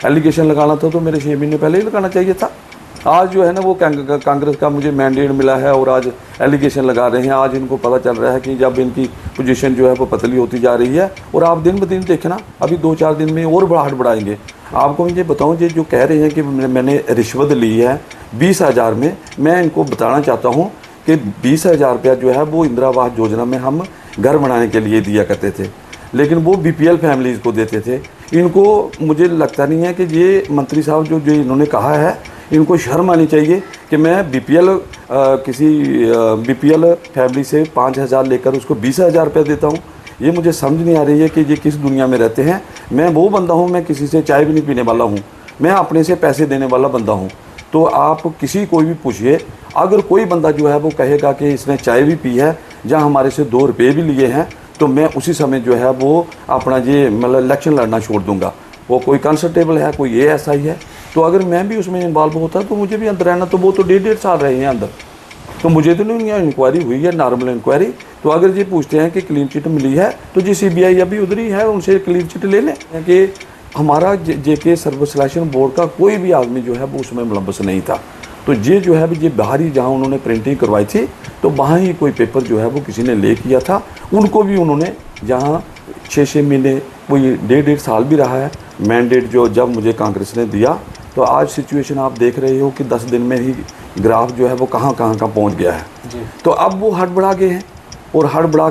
Allegation लगाना था तो मेरे 6 महीने पहले ही लगाना चाहिए था। आज जो है ना वो कांग्रेस का मुझे मैंडेट मिला है और आज एलिगेशन लगा रहे हैं। आज इनको पता चल रहा है कि जब इनकी पोजीशन जो है वो पतली होती जा रही है, और आप दिन ब दिन देखना अभी 2-4 दिन में और बढ़ाहट बढ़ाएंगे। आपको मुझे बताऊं, ये जो कह रहे हैं कि मैंने रिश्वत ली है 20,000 में, मैं इनको बताना चाहता हूँ कि 20,000 रुपया जो है वो इंदिरा आवास योजना में हम घर बनाने के लिए दिया करते थे, लेकिन वो BPL फैमिलीज़ को देते थे। इनको मुझे लगता नहीं है कि ये मंत्री साहब जो इन्होंने कहा है, इनको शर्म आनी चाहिए कि मैं किसी BPL फैमिली से 5,000 लेकर उसको 20,000 रुपये देता हूँ। ये मुझे समझ नहीं आ रही है कि ये किस दुनिया में रहते हैं। मैं वो बंदा हूँ, मैं किसी से चाय भी नहीं पीने वाला हूँ, मैं अपने से पैसे देने वाला बंदा हूँ। तो आप किसी कोई भी पूछिए, अगर कोई बंदा जो है वो कहेगा कि इसने चाय भी पी है या हमारे से 2 रुपये भी लिए हैं, तो मैं उसी समय जो है वो अपना ये मतलब इलेक्शन लड़ना छोड़ दूंगा। वो कोई कांस्टेबल है, कोई ASI है, तो अगर मैं भी उसमें इन्वॉल्व होता तो मुझे भी अंदर रहना। तो वो तो 1.5 साल रहे हैं अंदर, तो मुझे तो नहीं इंक्वायरी हुई है, नॉर्मल इंक्वायरी। तो अगर ये पूछते हैं कि क्लीन चिट मिली है तो जी CBI अभी उधर ही है, उनसे क्लीन चिट ले लें कि हमारा JK सर्विस सिलेक्शन बोर्ड का कोई भी आदमी जो है वो उसमें मुलव्वस नहीं था। तो ये जो है ये बाहर ही जहाँ उन्होंने प्रिंटिंग करवाई थी, तो वहाँ ही कोई पेपर जो है वो किसी ने ले किया था। उनको भी उन्होंने जहाँ 6-6 महीने, कोई 1.5 साल भी रहा है मैंडेट जो जब मुझे कांग्रेस ने दिया, तो आज सिचुएशन आप देख रहे हो कि 10 दिन में ही ग्राफ जो है वो कहाँ पहुँच गया है जी। तो अब वो हड़बड़ा गए हैं, और हड़बड़ा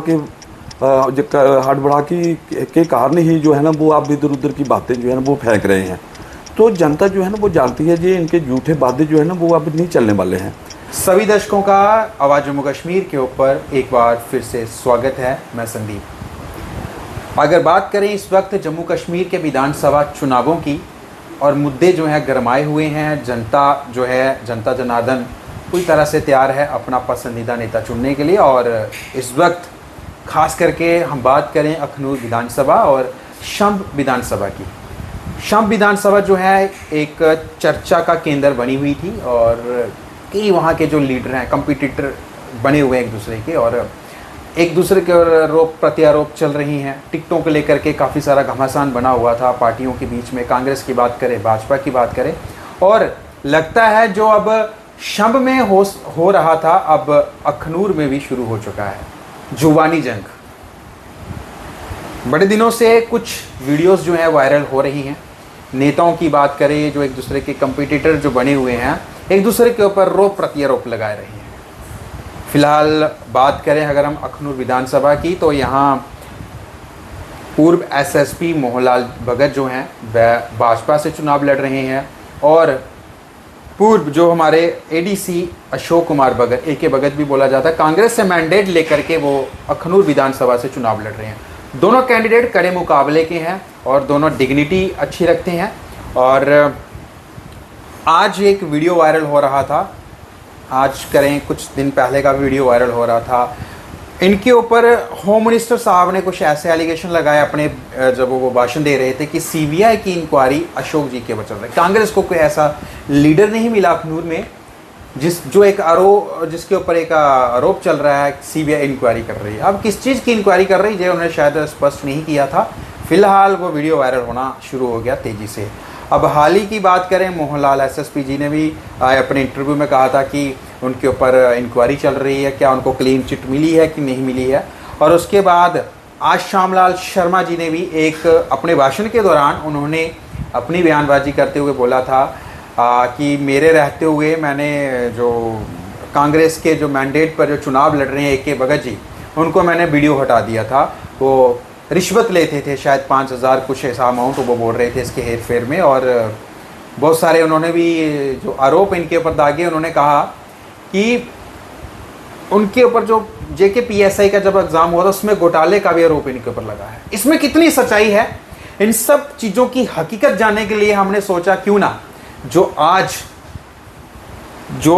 के कारण ही जो है ना वो आप इधर उधर की बातें जो है ना वो फेंक रहे हैं। तो जनता जो है ना वो जानती है जी, इनके झूठे वादे जो है ना वो अब नहीं चलने वाले हैं। सभी दर्शकों का आवाज़ जम्मू कश्मीर के ऊपर एक बार फिर से स्वागत है। मैं संदीप। अगर बात करें इस वक्त जम्मू कश्मीर के विधानसभा चुनावों की, और मुद्दे जो हैं गरमाए हुए हैं, जनता जनार्दन पूरी तरह से तैयार है अपना पसंदीदा नेता चुनने के लिए। और इस वक्त खास करके हम बात करें अखनूर विधानसभा और शंभ विधानसभा की। शंभ विधानसभा जो है एक चर्चा का केंद्र बनी हुई थी, और कई वहाँ के जो लीडर हैं कम्पिटिटर बने हुए हैं एक दूसरे के, और एक दूसरे के आरोप प्रत्यारोप चल रही हैं। टिकटों को लेकर के काफ़ी सारा घमासान बना हुआ था पार्टियों के बीच में, कांग्रेस की बात करें, भाजपा की बात करें। और लगता है जो अब शंभ में हो रहा था, अब अखनूर में भी शुरू हो चुका है जुबानी जंग। बड़े दिनों से कुछ वीडियोस जो हैं वायरल हो रही हैं। नेताओं की बात करें, जो एक दूसरे के कंपटीटर जो बने हुए हैं, एक दूसरे के ऊपर आरोप प्रत्यारोप लगाए रहे हैं। फिलहाल बात करें अगर हम अखनूर विधानसभा की, तो यहाँ पूर्व SSP मोहनलाल भगत जो हैं वह भाजपा से चुनाव लड़ रहे हैं, और पूर्व जो हमारे ADC अशोक कुमार भगत, AK भगत भी बोला जाता है, कांग्रेस से मैंडेट लेकर के वो अखनूर विधानसभा से चुनाव लड़ रहे हैं। दोनों कैंडिडेट कड़े मुकाबले के हैं और दोनों डिग्निटी अच्छी रखते हैं। और आज एक वीडियो वायरल हो रहा था, आज करें कुछ दिन पहले का वीडियो वायरल हो रहा था। इनके ऊपर होम मिनिस्टर साहब ने कुछ ऐसे एलिगेशन लगाए अपने, जब वो भाषण दे रहे थे कि CBI की इंक्वायरी अशोक जी के ऊपर चल रही है। कांग्रेस को कोई ऐसा लीडर नहीं मिला अखनूर में जिसके ऊपर एक आरोप चल रहा है CBI इंक्वायरी कर रही है। अब किस चीज़ की इंक्वायरी कर रही है उन्होंने शायद स्पष्ट नहीं किया था। फिलहाल वो वीडियो वायरल होना शुरू हो गया तेज़ी से। अब हाल ही की बात करें, मोहनलाल SSP जी ने भी अपने इंटरव्यू में कहा था कि उनके ऊपर इंक्वायरी चल रही है, क्या उनको क्लीन चिट मिली है कि नहीं मिली है। और उसके बाद आज श्यामलाल शर्मा जी ने भी एक अपने भाषण के दौरान उन्होंने अपनी बयानबाजी करते हुए बोला था कि मेरे रहते हुए मैंने जो कांग्रेस के जो मैंडेट पर जो चुनाव लड़ रहे हैं AK भगत जी, उनको मैंने वीडियो हटा दिया था। वो रिश्वत लेते थे शायद 5,000 कुछ ऐसा अमाउंट वो बोल रहे थे इसके हेर फेर में। और बहुत सारे उन्होंने भी जो आरोप इनके ऊपर दागे, उन्होंने कहा कि उनके ऊपर जो JK PSI का जब एग्ज़ाम हुआ था उसमें घोटाले का भी आरोप इनके ऊपर लगा है। इसमें कितनी सच्चाई है, इन सब चीज़ों की हकीकत जानने के लिए हमने सोचा क्यों ना जो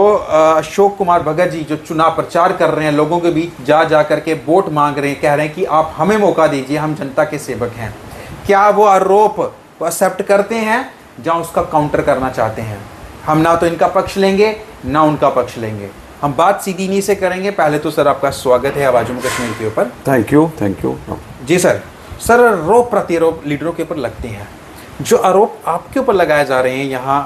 अशोक कुमार भगत जी जो चुनाव प्रचार कर रहे हैं, लोगों के बीच जा करके वोट मांग रहे हैं, कह रहे हैं कि आप हमें मौका दीजिए, हम जनता के सेवक हैं, क्या वो आरोप को एक्सेप्ट करते हैं या उसका काउंटर करना चाहते हैं। हम ना तो इनका पक्ष लेंगे ना उनका पक्ष लेंगे, हम बात सीधी इन्हीं से करेंगे। पहले तो सर आपका स्वागत है आवाज़ जम्मू कश्मीर के ऊपर। Thank you. जी सर। आरोप प्रत्यारोप लीडरों के ऊपर लगते हैं, जो आरोप आपके ऊपर लगाए जा रहे हैं यहाँ,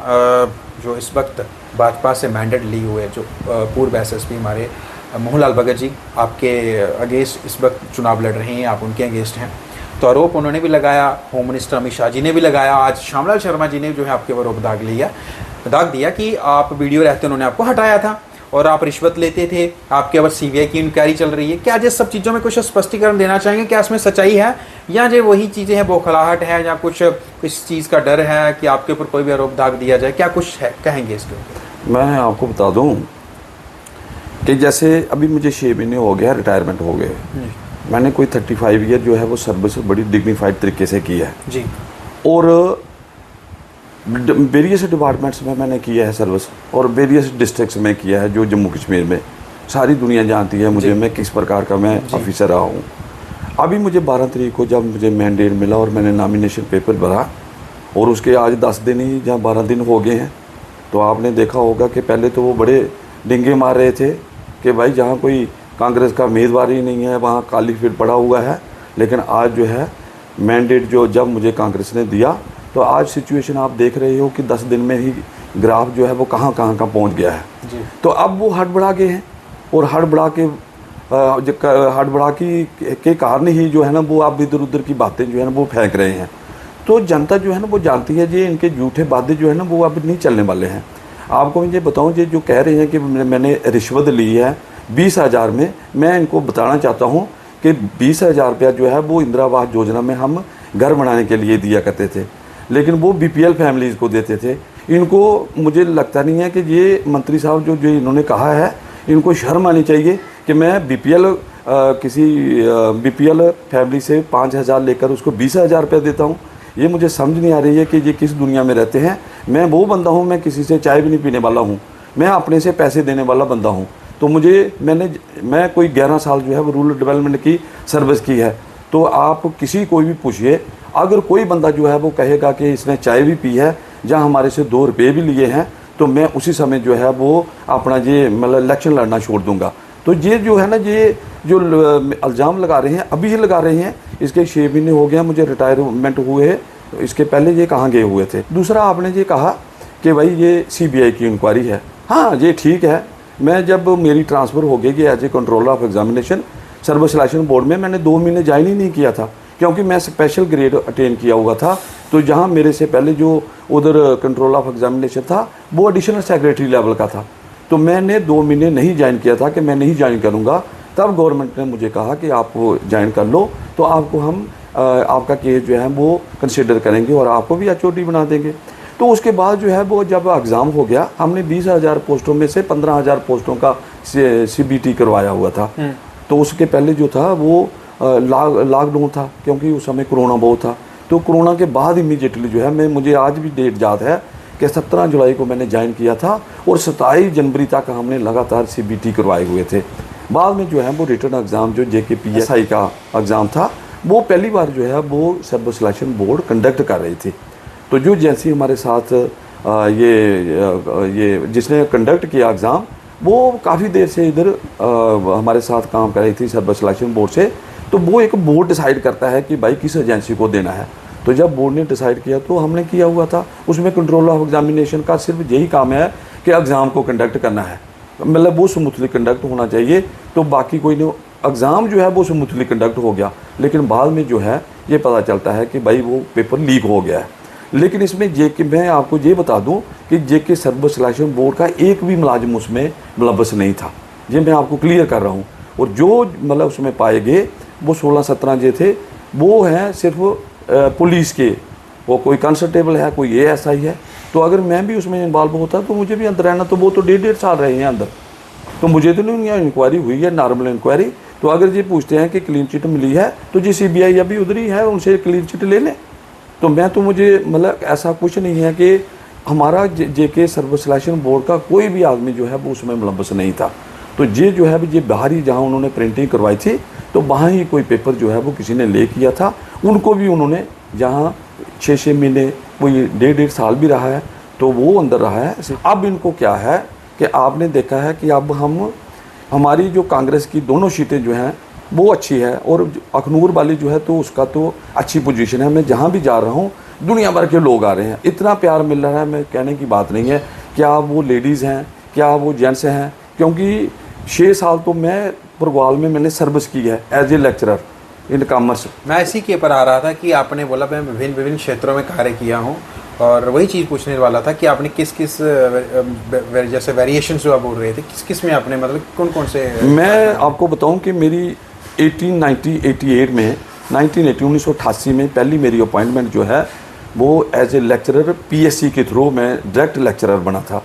जो इस वक्त भाजपा से मैंडेट ली हुए जो पूर्व एसएसपी हमारे मोहनलाल भगत जी आपके अगेंस्ट इस वक्त चुनाव लड़ रहे हैं, आप उनके अगेंस्ट हैं, तो आरोप उन्होंने भी लगाया, होम मिनिस्टर अमित शाह जी ने भी लगाया, आज श्यामलाल शर्मा जी ने जो है आपके ऊपर दाग दिया कि आप वीडियो रहते उन्होंने आपको हटाया था और आप रिश्वत लेते थे, आपके ऊपर सीबीआई की इंक्वायरी चल रही है। क्या जिस सब चीज़ों में कुछ स्पष्टीकरण देना चाहेंगे, क्या इसमें सच्चाई है या जो वही चीज़ें हैं बौखलाहट है या कुछ इस चीज़ का डर है कि आपके ऊपर कोई भी आरोप दाग दिया जाए, क्या कुछ है कहेंगे इसके ऊपर? मैं आपको बता दूं कि जैसे अभी मुझे 6 महीने हो गया, रिटायरमेंट हो गए, मैंने कोई 35 ईयर जो है वो सर्विस बड़ी डिग्निफाइड तरीके से की है जी, और वेरियस डिपार्टमेंट्स में मैंने किया है सर्विस और वेरियस डिस्ट्रिक्ट्स में किया है जो जम्मू कश्मीर में सारी दुनिया जानती है मुझे, मैं किस प्रकार का मैं ऑफिसर रहा हूँ। अभी मुझे 12 तारीख को जब मुझे मैंडेट मिला और मैंने नॉमिनेशन पेपर भरा और उसके आज 10 दिन ही या 12 दिन हो गए हैं, तो आपने देखा होगा कि पहले तो वो बड़े डिंगे मार रहे थे कि भाई जहाँ कोई कांग्रेस का उम्मीदवार ही नहीं है वहाँ काली फील्ड पड़ा हुआ है, लेकिन आज जो है मैंडेट जो जब मुझे कांग्रेस ने दिया तो आज सिचुएशन आप देख रहे हो कि 10 दिन में ही ग्राफ जो है वो कहाँ का पहुँच गया है जी। तो अब वो हड़बड़ा गए हैं और हड़बड़ा के कारण ही जो है ना वो आप इधर उधर की बातें जो है ना वो फेंक रहे हैं। तो जनता जो है ना वो जानती है जी इनके झूठे वादे जो है ना वो अब नहीं चलने वाले हैं। आपको मुझे बताऊं जी जो कह रहे हैं कि मैंने रिश्वत ली है 20,000 में, मैं इनको बताना चाहता हूं कि 20,000 रुपया जो है वो इंदिरा आवास योजना में हम घर बनाने के लिए दिया करते थे, लेकिन वो बीपीएल फैमिलीज़ को देते थे। इनको मुझे लगता नहीं है कि ये मंत्री साहब जो इन्होंने कहा है इनको शर्म आनी चाहिए कि मैं बीपीएल फैमिली से 5,000 लेकर उसको 20,000 रुपये देता हूँ। ये मुझे समझ नहीं आ रही है कि ये किस दुनिया में रहते हैं। मैं वो बंदा हूँ, मैं किसी से चाय भी नहीं पीने वाला हूँ, मैं अपने से पैसे देने वाला बंदा हूँ। तो मैं कोई 11 साल जो है वो रूरल डेवलपमेंट की सर्विस की है। तो आप किसी कोई भी पूछिए, अगर कोई बंदा जो है वो कहेगा कि इसने चाय भी पी है जहाँ हमारे से 2 रुपये भी लिए हैं, तो मैं उसी समय जो है वो अपना ये मतलब इलेक्शन लड़ना छोड़ दूंगा। तो ये जो है ना ये जो इल्ज़ाम लगा रहे हैं अभी ही लगा रहे हैं, इसके 6 महीने हो गए मुझे रिटायरमेंट हुए, इसके पहले ये कहाँ गए हुए थे। दूसरा आपने ये कहा कि भाई ये सीबीआई की इंक्वायरी है, हाँ ये ठीक है। मैं जब मेरी ट्रांसफ़र हो गई कि as a controller of examination service selection board में, मैंने 2 महीने ज्वाइन ही नहीं किया था क्योंकि मैं स्पेशल ग्रेड अटेन किया हुआ था। तो जहाँ मेरे से पहले जो उधर कंट्रोल ऑफ एग्जामिनेशन था वो एडिशनल सेक्रेटरी लेवल का था, तो मैंने 2 महीने नहीं ज्वाइन किया था कि मैं नहीं ज्वाइन करूँगा। तब गवर्नमेंट ने मुझे कहा कि आप ज्वाइन कर लो तो आपको हम आपका केस जो है वो कंसिडर करेंगे और आपको भी एचओडी बना देंगे। तो उसके बाद जो है वो जब एग्ज़ाम हो गया, हमने 20,000 पोस्टों में से 15,000 पोस्टों का CBT करवाया हुआ था। तो उसके पहले जो था वो लॉकडाउन था क्योंकि उस समय कोरोना बहुत था। तो कोरोना के बाद इमीडिएटली जो है मुझे आज भी डेट याद है कि 17 जुलाई को मैंने ज्वाइन किया था और 27 जनवरी तक हमने लगातार CBT करवाए हुए थे। बाद में जो है वो रिटर्न एग्ज़ाम जो JKPSI का एग्ज़ाम था वो पहली बार जो है वो सर्विस सिलेक्शन बोर्ड कंडक्ट कर रही थी। तो जो एजेंसी हमारे साथ ये जिसने कंडक्ट किया एग्ज़ाम वो काफ़ी देर से इधर हमारे साथ काम कर रही थी सर्विस सिलेक्शन बोर्ड से। तो वो एक बोर्ड डिसाइड करता है कि भाई किस एजेंसी को देना है। तो जब बोर्ड ने डिसाइड किया तो हमने किया हुआ था, उसमें कंट्रोल ऑफ एग्जामिनेशन का सिर्फ यही काम है कि एग्ज़ाम को कंडक्ट करना है, मतलब वो स्मूथली कंडक्ट होना चाहिए। तो बाकी कोई नहीं, एग्ज़ाम जो है वो स्मूथली कंडक्ट हो गया, लेकिन बाद में जो है ये पता चलता है कि भाई वो पेपर लीक हो गया है। लेकिन इसमें मैं आपको ये बता दूं कि JK सर्विस सिलेक्शन बोर्ड का एक भी मुलाजिम उसमें मुलव्वस नहीं था, ये मैं आपको क्लियर कर रहा हूँ। और जो मतलब उसमें पाए गए वो 16-17 जो थे वो हैं सिर्फ पुलिस के, वो कोई कांस्टेबल है, कोई ASI है। तो अगर मैं भी उसमें इन्वॉल्व होता तो मुझे भी अंदर रहना, तो वो तो 1.5 साल रहे हैं अंदर, तो मुझे तो नहीं इंक्वायरी हुई है, नॉर्मल इंक्वायरी। तो अगर ये पूछते हैं कि क्लीन चिट मिली है तो जी CBI अभी उधर ही है, उनसे क्लीन चिट ले लें। तो मैं तो मुझे मतलब ऐसा कुछ नहीं है कि हमारा JK सर्विस सिलेक्शन बोर्ड का कोई भी आदमी जो है वो उसमें मुलव्वस नहीं था। तो ये जो है ये बाहरी जहाँ उन्होंने प्रिंटिंग करवाई थी तो वहाँ ही कोई पेपर जो है वो किसी ने ले किया था, उनको भी उन्होंने जहाँ 6-6 महीने कोई 1.5 साल भी रहा है तो वो अंदर रहा है। अब इनको क्या है कि आपने देखा है कि अब हमारी जो कांग्रेस की दोनों सीटें जो हैं वो अच्छी है और अखनूर वाली जो है तो उसका तो अच्छी पोजीशन है। मैं जहाँ भी जा रहा हूँ दुनिया भर के लोग आ रहे हैं, इतना प्यार मिल रहा है, मैं कहने की बात नहीं है। क्या वो लेडीज़ हैं, क्या वो जेंट्स हैं, क्योंकि 6 साल तो मैं पुरगवाल में मैंने सर्विस की है as a lecturer in commerce. मैं इसी के ऊपर आ रहा था कि आपने बोला मैं विभिन्न क्षेत्रों में कार्य किया हूँ, और वही चीज़ पूछने वाला था कि आपने किस किस जैसे वेरिएशन जो आप बोल रहे थे, किस किस में आपने मतलब कौन कौन से। मैं आपको बताऊं कि मेरी 1988 में 1988 में पहली मेरी अपॉइंटमेंट जो है वो एज ए लेक्चरर PSC के थ्रू मैं डायरेक्ट लेक्चरर बना था,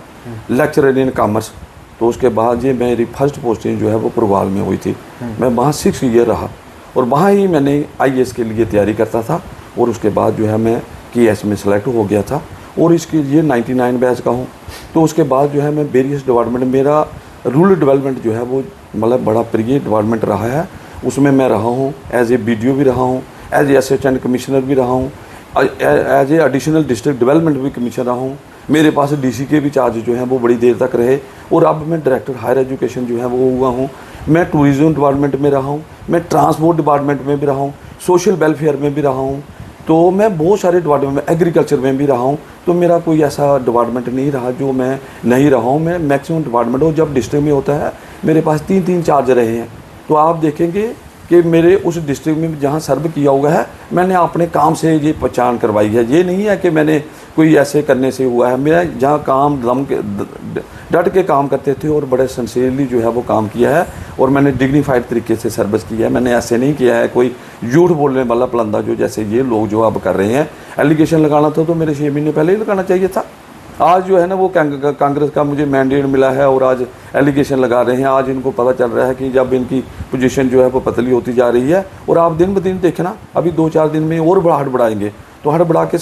लेक्चरर इन कॉमर्स। तो उसके बाद ये मेरी फर्स्ट पोस्टिंग जो है वो पुरगवाल में हुई थी। मैं वहाँ 6 ईयर रहा और वहाँ ही मैंने IAS के लिए तैयारी करता था, और उसके बाद जो है मैं KS में सेलेक्ट हो गया था, और इसके लिए 99 बैच का हूँ। तो उसके बाद जो है मैं वेरियस डिपार्टमेंट, मेरा रूरल डेवलपमेंट जो है वो मतलब बड़ा प्रिय डिपार्टमेंट रहा है, उसमें मैं रहा हूँ। एज ए BDO भी रहा हूँ, एज ए असिस्टेंट कमिश्नर भी रहा हूँ, as a additional district development भी कमिश्नर रहा हूँ। मेरे पास DC के भी चार्ज जो हैं वो बड़ी देर तक रहे, और अब मैं डायरेक्टर हायर एजुकेशन जो है वो हुआ हूँ। मैं टूरिज़्म डिपार्टमेंट में रहा हूँ, मैं ट्रांसपोर्ट डिपार्टमेंट में भी रहा हूँ, सोशल वेलफेयर में भी रहा हूँ, तो मैं बहुत सारे डिपार्टमेंट में, एग्रीकल्चर में भी रहा हूँ। तो मेरा कोई ऐसा डिपार्टमेंट नहीं रहा जो मैं नहीं रहा हूँ। मैं मैक्सिमम डिपार्टमेंट, और जब डिस्ट्रिक्ट में होता है मेरे पास 3-3 चार्ज रहे हैं। तो आप देखेंगे कि मेरे उस डिस्ट्रिक्ट में जहाँ सर्व किया हुआ है, मैंने अपने काम से ये पहचान करवाई है। ये नहीं है कि मैंने कोई ऐसे करने से हुआ है। मेरा जहाँ काम डट के काम करते थे और बड़े सिंसियरली जो है वो काम किया है, और मैंने डिग्निफाइड तरीके से सर्विस की है। मैंने ऐसे नहीं किया है कोई झूठ बोलने वाला पलंदा जो जैसे ये लोग जो अब कर रहे हैं। एलिगेशन लगाना था तो मेरे 6 महीने पहले ही लगाना चाहिए था। आज जो है ना वो कांग्रेस का मुझे मैंडेट मिला है और आज एलिगेशन लगा रहे हैं। आज इनको पता चल रहा है कि जब इनकी पोजीशन जो है वो पतली होती जा रही है, और आप दिन ब दिन देखना अभी 2-4 दिन में और हड़बड़ाएंगे। तो हड़बड़ा के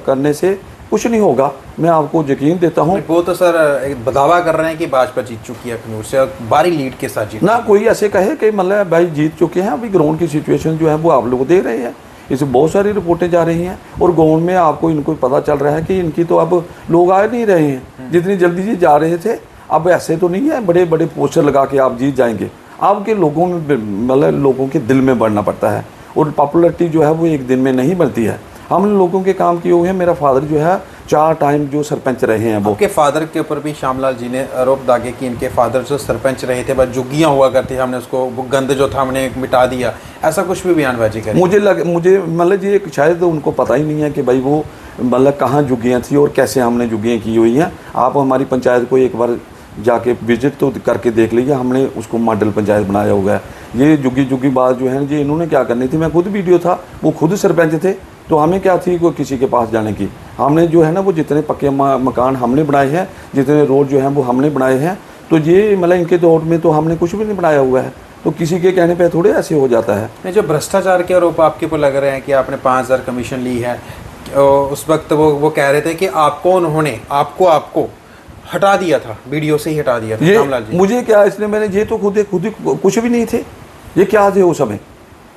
करने से कुछ नहीं होगा, मैं आपको यकीन देता हूँ। वो तो सर एक दावा कर रहे हैं कि भाजपा जीत चुकी है अखनूर से, और भारी लीड के साथ जीत ना कोई ऐसे कहे कि मतलब भाई जीत चुके हैं। अभी ग्राउंड की सिचुएशन जो है वो आप लोग देख रहे हैं, इसमें बहुत सारी रिपोर्टें जा रही हैं, और गाँव में आपको इनको पता चल रहा है कि इनकी तो अब लोग आ नहीं रहे हैं जितनी जल्दी जी जा रहे थे। अब ऐसे तो नहीं है बड़े बड़े पोस्टर लगा के आप जीत जाएंगे। आपके लोगों में मतलब लोगों के दिल में बढ़ना पड़ता है, और पॉपुलरिटी जो है वो एक दिन में नहीं बनती है। हम लोगों के काम किए हुए हैं। मेरा फादर जो है 4 टाइम जो सरपंच रहे हैं। वो आपके फादर के ऊपर भी श्यामलाल जी ने आरोप दागे कि इनके फादर जो सरपंच रहे थे, बस जुग्गियाँ हुआ करती, हमने उसको वो गंद जो था हमने मिटा दिया, ऐसा कुछ भी बयानबाजी करी। मुझे मतलब ये शायद उनको पता ही नहीं है कि भाई वो मतलब कहाँ जुग्गियाँ थी और कैसे हमने जुग्गियाँ की हुई हैं। आप हमारी पंचायत को एक बार जाके विजिट तो करके देख लीजिए, हमने उसको मॉडल पंचायत बनाया हुआ है। ये जुग्गी बात जो है जी इन्होंने क्या करनी थी। मैं खुद वीडियो था, वो खुद सरपंच थे, तो हमें क्या थी कोई किसी के पास जाने की। हमने जो है ना वो जितने पक्के मकान हमने बनाए हैं, जितने रोड जो हैं वो हमने बनाए हैं। तो ये मतलब इनके दौर में तो हमने कुछ भी नहीं बनाया हुआ है, तो किसी के कहने पे थोड़े ऐसे हो जाता है। नहीं, जो भ्रष्टाचार के आरोप आपके ऊपर लग रहे हैं कि आपने 5000 कमीशन ली है, उस वक्त वो कह रहे थे कि आपको उन्होंने आपको हटा दिया था, वीडियो से ही हटा दिया था श्यामलाल जी। मुझे क्या इसने मैंने ये तो खुद कुछ भी नहीं थे। ये क्या थे उस समय?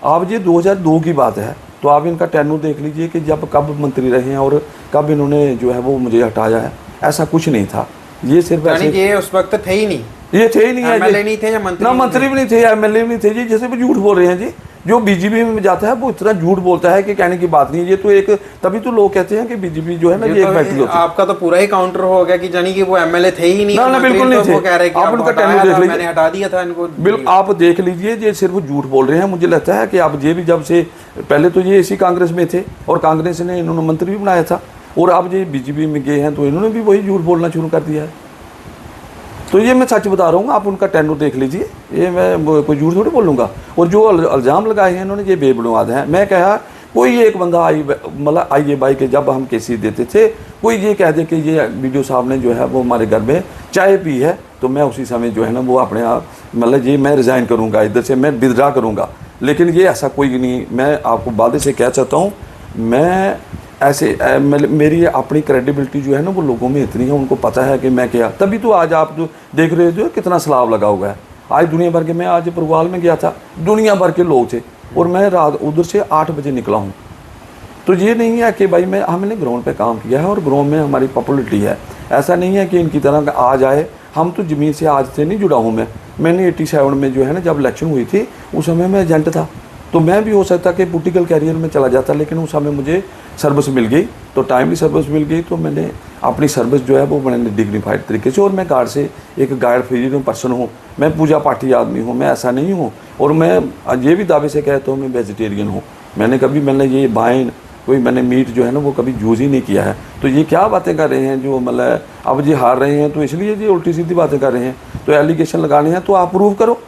आप ये 2002 की बात है, तो आप इनका टेन्यूर देख लीजिए कि जब कब मंत्री रहे हैं और कब इन्होंने जो है वो मुझे हटाया है। ऐसा कुछ नहीं था। ये सिर्फ ऐसे ये उस वक्त थे ही नहीं, ये थे ही नहीं है। एमएलए नहीं थे या मंत्री भी नहीं थे, एमएलए भी नहीं थे जी। जैसे भी झूठ बोल रहे हैं जी। जो बीजेपी में जाता है वो इतना झूठ बोलता है कि कहने की बात नहीं। ये तो एक तभी तो लोग कहते हैं कि बीजेपी जो है ना ये एक फैक्ट्री होती है। आपका तो पूरा ही काउंटर हो गया कि जानी कि वो एमएलए थे ही नहीं। ना बिल्कुल नहीं थे। वो कह रहे कि आप उनका टेन्यूर देख लीजिए, मैंने हटा दिया था इनको। बिल्कुल आप देख लीजिए, ये सिर्फ झूठ बोल रहे हैं। मुझे लगता है कि अब ये भी जब से पहले तो ये इसी कांग्रेस में थे और कांग्रेस ने इन्होंने मंत्री भी बनाया था, और अब ये बीजेपी में गए हैं तो इन्होंने भी वही झूठ बोलना शुरू कर दिया है। तो ये मैं सच बता रहा हूँ, आप उनका टेन्यूर देख लीजिए। ये मैं कोई झूठ थोड़ी बोलूँगा। और जो इल्ज़ाम लगाए हैं इन्होंने ये बेबुनियाद हैं। मैं कहा कोई एक बंदा मतलब IAY के जब हम केसी देते थे, कोई ये कह दे कि ये वीडियो साहब ने जो है वो हमारे घर में चाय पी है, तो मैं उसी समय जो है ना वो अपने आप मतलब ये मैं रिज़ाइन करूँगा, इधर से मैं विदड्रा करूँगा। लेकिन ये ऐसा कोई नहीं। मैं आपको वादे से कह सकता हूँ, मैं ऐसे मेरी अपनी क्रेडिबिलिटी जो है ना वो लोगों में इतनी है, उनको पता है कि मैं क्या। तभी तो आज आप जो देख रहे हो कितना सलाब लगा हुआ है। आज दुनिया भर के, मैं आज पुरगवाल में गया था, दुनिया भर के लोग थे, और मैं रात उधर से 8 बजे निकला हूँ। तो ये नहीं है कि भाई हमने ग्राउंड पे काम किया है और ग्राउंड में हमारी पॉपुलरिटी है। ऐसा नहीं है कि इनकी तरह आ जाए। हम तो ज़मीन से आज से नहीं जुड़ा हूँ। मैंने 87 में जो है ना जब इलेक्शन हुई थी उस समय मैं एजेंट था, तो मैं भी हो सकता कि पॉलिटिकल कैरियर में चला जाता, लेकिन उस समय मुझे सर्विस मिल गई, तो टाइमली सर्विस मिल गई, तो मैंने अपनी सर्विस जो है वो मैंने डिग्निफाइड तरीके से, और मैं गार्ड से एक गाइड फ्री पर्सन हूँ, मैं पूजा पाठी आदमी हूँ, मैं ऐसा नहीं हूँ। और मैं ये भी दावे से कहता हूँ मैं वेजिटेरियन हूँ, मैंने ये वाइन कोई मैंने मीट जो है ना वो कभी यूज़ ही नहीं किया है। तो ये क्या बातें कर रहे हैं जो मतलब अब ये हार रहे हैं, तो इसलिए ये उल्टी सीधी बातें कर रहे हैं। तो एलिगेशन लगाने हैं तो आप प्रूव करो।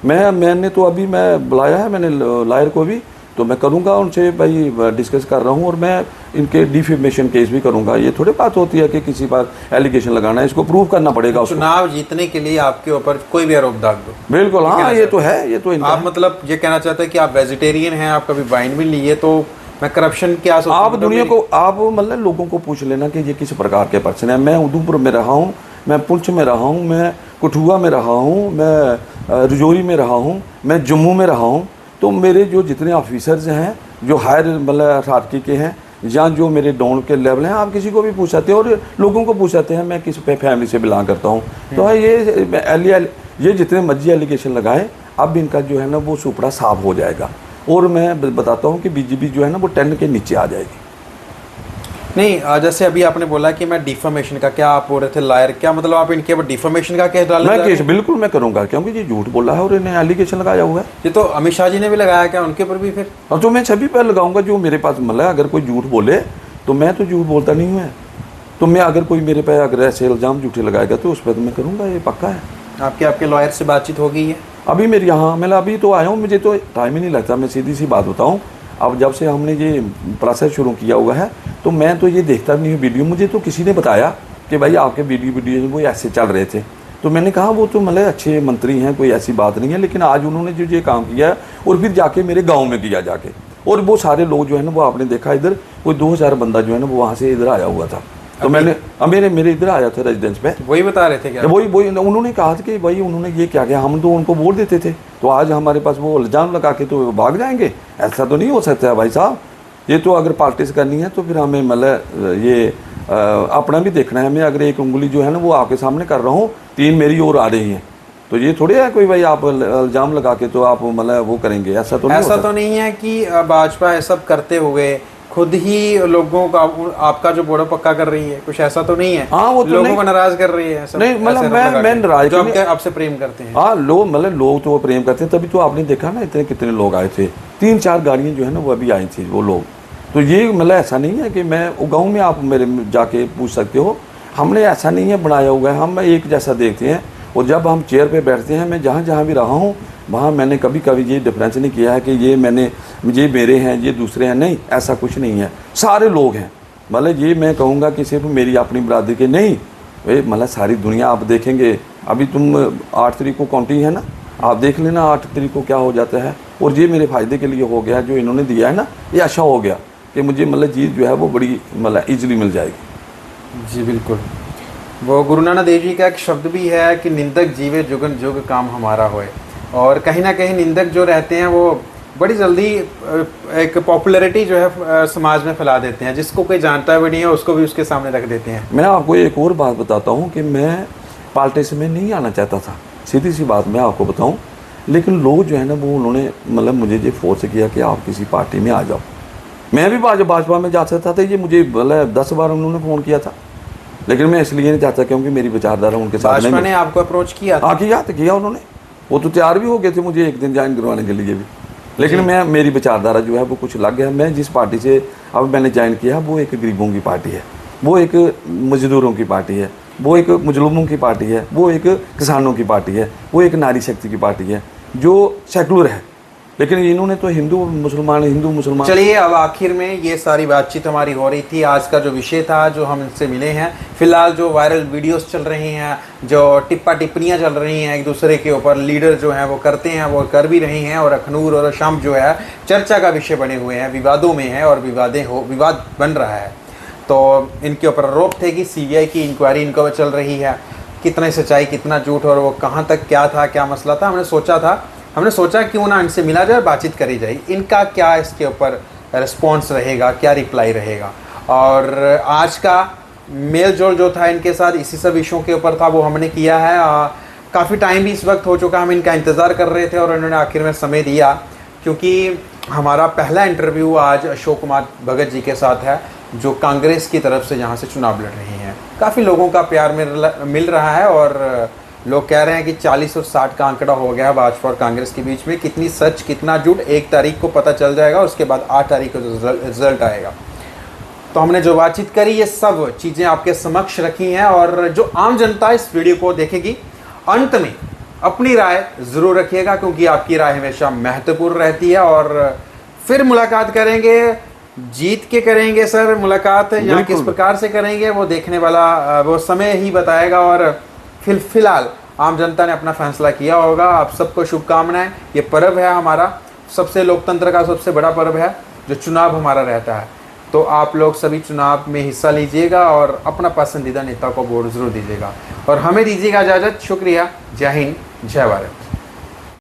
मैंने तो अभी मैं बुलाया है, मैंने लॉयर को भी, तो मैं करूंगा उनसे भाई डिस्कस कर रहा हूं, और मैं इनके डिफेमेशन केस भी करूंगा। ये थोड़ी बात होती है कि किसी पर एलिगेशन लगाना है, इसको प्रूव करना पड़ेगा उसको। चुनाव जीतने के लिए आपके ऊपर कोई भी आरोप दाग दो। बिल्कुल, हाँ, ये तो है, ये तो इनका आप मतलब ये कहना चाहते हैं कि आप वेजिटेरियन हैं, आप कभी वाइन भी लिए, तो मैं करप्शन क्या सोचता हूं? आप दुनिया को, आप मतलब लोगों को पूछ लेना कि ये किस प्रकार के पर्सन है। मैं उधमपुर में रहा हूँ, मैं पुंछ में रहा हूँ, मैं कठुआ में रहा हूँ, मैं रजौरी में रहा हूँ, मैं जम्मू में रहा हूँ। तो मेरे जो जितने ऑफिसर्स हैं जो हायर मतलब अथॉरिटी के हैं, या जो मेरे डाउन के लेवल हैं, आप किसी को भी पूछ सकते हैं, और लोगों को पूछ सकते हैं मैं किस फैमिली से बिलोंग करता हूँ। तो ये जितने मर्जी एलिगेशन लगाए, अब इनका जो है ना वो सुपड़ा साफ हो जाएगा, और मैं बताता हूँ कि बीजेपी जो है ना वो 10 के नीचे आ जाएगी। नहीं, जैसे अभी आपने बोला कि मैं डिफेमेशन का, क्या आप बोल रहे थे लॉयर, क्या मतलब आप इनके ऊपर डिफेमेशन का केस डालने? मैं केस बिल्कुल मैं करूंगा, क्योंकि ये झूठ बोला है और इन्हें एलिगेशन लगाया हुआ है। ये तो अमित शाह जी ने भी लगाया, क्या उनके ऊपर भी फिर? और तो मैं सभी पर लगाऊंगा जो मेरे पास मतलब अगर कोई झूठ बोले, तो मैं तो झूठ बोलता नहीं हूँ, तो मैं अगर कोई मेरे पे अगर ऐसे इल्ज़ाम झूठे लगाएगा तो उस पर तो मैं करूँगा, ये पक्का है। आपके लॉयर से बातचीत हो गई है? अभी मेरे यहाँ मैं अभी तो आया हूँ, मुझे तो टाइम ही नहीं लगता। मैं सीधी सी बात बताऊँ, अब जब से हमने ये प्रोसेस शुरू किया हुआ है, तो मैं तो ये देखता नहीं हूँ वीडियो। मुझे तो किसी ने बताया कि भाई आपके वीडियो वो ऐसे चल रहे थे, तो मैंने कहा वो तो मतलब अच्छे मंत्री हैं, कोई ऐसी बात नहीं है। लेकिन आज उन्होंने जो ये काम किया है, और फिर जाके मेरे गाँव में किया जाके, और वो सारे लोग जो है ना वो आपने देखा इधर कोई 2000 बंदा जो है ना वो वहाँ से इधर आया हुआ था। तो मैंने मेरे इधर आया था रेजिडेंस पे, वही बता रहे थे क्या? वही उन्होंने कहा था कि भाई उन्होंने ये क्या किया, हम तो उनको वोट देते थे, तो आज हमारे पास वो इल्ज़ाम लगा के तो भाग जाएंगे। ऐसा तो नहीं हो सकता है भाई साहब। ये तो अगर पॉलिटिक्स करनी है तो फिर हमें मतलब ये अपना भी देखना है। मैं अगर एक उंगली जो है ना वो आपके सामने कर रहा हूँ, 3 मेरी ओर आ रही हैं, तो ये थोड़े है कोई भाई आप इल्ज़ाम लगा के तो आप मतलब वो करेंगे। ऐसा तो नहीं है कि भाजपा ये सब करते हुए खुद ही लोगों का आपका जो बोड़ा पक्का कर रही है, कुछ ऐसा तो नहीं है? हाँ, वो तो लोगों को नाराज कर रही है। नहीं मतलब मैं नाराज जो आपसे प्रेम करते हैं। हाँ, लोग तो वो प्रेम करते हैं, तभी तो आपने देखा ना इतने कितने लोग आए थे। 3-4 गाड़ियाँ जो है ना वो अभी आई थी वो लोग। तो ये मतलब ऐसा नहीं है कि मैं गाँव में आप मेरे जाके पूछ सकते हो, हमने ऐसा नहीं है बनाया हुआ है, हम एक जैसा देखते हैं। और जब हम चेयर पे बैठते हैं, मैं जहाँ भी रहा हूँ वहाँ मैंने कभी ये डिफरेंस नहीं किया है कि ये मेरे हैं, ये दूसरे हैं, नहीं, ऐसा कुछ नहीं है। सारे लोग हैं, मतलब ये मैं कहूँगा कि सिर्फ मेरी अपनी बरादरी के नहीं, मतलब सारी दुनिया आप देखेंगे। अभी तुम 8 तारीख को काउंटिंग है ना, आप देख लेना 8 तारीख को क्या हो जाता है। और ये मेरे फ़ायदे के लिए हो गया, जो इन्होंने दिया है ना, ये अच्छा हो गया कि मुझे मतलब चीज़ जो है वो बड़ी मतलब ईजिली मिल जाएगी। जी बिल्कुल। वो गुरु नानक देव जी का एक शब्द भी है कि निंदक जीवे जुगन जुग काम हमारा होए। और कहीं ना कहीं निंदक जो रहते हैं वो बड़ी जल्दी एक पॉपुलैरिटी जो है समाज में फैला देते हैं, जिसको कोई जानता भी नहीं है उसको भी उसके सामने रख देते हैं। मैं आपको एक और बात बताता हूँ कि मैं पॉलिटिक्स में नहीं आना चाहता था, सीधी सी बात मैं आपको बताऊँ। लेकिन लोग जो है ना वो उन्होंने मतलब मुझे ये फोर्स किया कि आप किसी पार्टी में आ जाओ। मैं भी भाजपा में जा सकता था, ये मुझे मतलब 10 बार उन्होंने फ़ोन किया था, लेकिन मैं इसलिए नहीं चाहता क्योंकि मेरी विचारधारा उनके साथ भाजपा ने आपको अप्रोच किया था? हाँ, किया उन्होंने। वो तो तैयार भी हो गए थे मुझे एक दिन ज्वाइन करवाने के लिए भी, लेकिन मेरी विचारधारा जो है वो कुछ अलग है। मैं जिस पार्टी से अब मैंने ज्वाइन किया वो एक गरीबों की पार्टी है, वो एक मजदूरों की पार्टी है, वो एक मुजलुमों की पार्टी है, वो एक किसानों की पार्टी है, वो एक नारी शक्ति की पार्टी है जो सेकुलर है। लेकिन इन्होंने तो हिंदू मुसलमान। चलिए, अब आखिर में ये सारी बातचीत हमारी हो रही थी, आज का जो विषय था जो हम इनसे मिले हैं, फिलहाल जो वायरल वीडियोस चल रही हैं, जो टिप्पणियाँ चल रही हैं एक दूसरे के ऊपर, लीडर जो हैं वो करते हैं, वो कर भी रहे हैं, और अखनूर और शाम जो है चर्चा का विषय बने हुए हैं, विवादों में है और विवाद बन रहा है। तो इनके ऊपर आरोप थे कि CBI की इंक्वायरी इनके ऊपर चल रही है, कितना सच्चाई कितना झूठ और वो कहाँ तक क्या था, क्या मसला था। हमने सोचा क्यों ना इनसे मिला जाए और बातचीत करी जाए, इनका क्या इसके ऊपर रिस्पॉन्स रहेगा, क्या रिप्लाई रहेगा। और आज का मेल जोल जो था इनके साथ इसी सब विषयों के ऊपर था, वो हमने किया है। काफ़ी टाइम भी इस वक्त हो चुका, हम इनका इंतज़ार कर रहे थे और इन्होंने आखिर में समय दिया। क्योंकि हमारा पहला इंटरव्यू आज अशोक कुमार भगत जी के साथ है, जो कांग्रेस की तरफ से यहाँ से चुनाव लड़ रही हैं। काफ़ी लोगों का प्यार मिल रहा है और लोग कह रहे हैं कि 40 और 60 का आंकड़ा हो गया है भाजपा और कांग्रेस के बीच में। कितनी सच कितना झूठ 1 तारीख को पता चल जाएगा, उसके बाद 8 तारीख को रिजल्ट आएगा। तो हमने जो बातचीत करी ये सब चीज़ें आपके समक्ष रखी हैं, और जो आम जनता इस वीडियो को देखेगी अंत में अपनी राय ज़रूर रखिएगा, क्योंकि आपकी राय हमेशा महत्वपूर्ण रहती है। और फिर मुलाकात करेंगे, जीत के करेंगे सर मुलाकात, या किस प्रकार से करेंगे वो देखने वाला वो समय ही बताएगा। और फिलहाल आम जनता ने अपना फैसला किया होगा। आप सबको शुभकामनाएं। ये पर्व है हमारा, सबसे लोकतंत्र का सबसे बड़ा पर्व है जो चुनाव हमारा रहता है। तो आप लोग सभी चुनाव में हिस्सा लीजिएगा और अपना पसंदीदा नेता को वोट जरूर दीजिएगा, और हमें दीजिएगा इजाज़त। शुक्रिया। जय हिंद, जय भारत।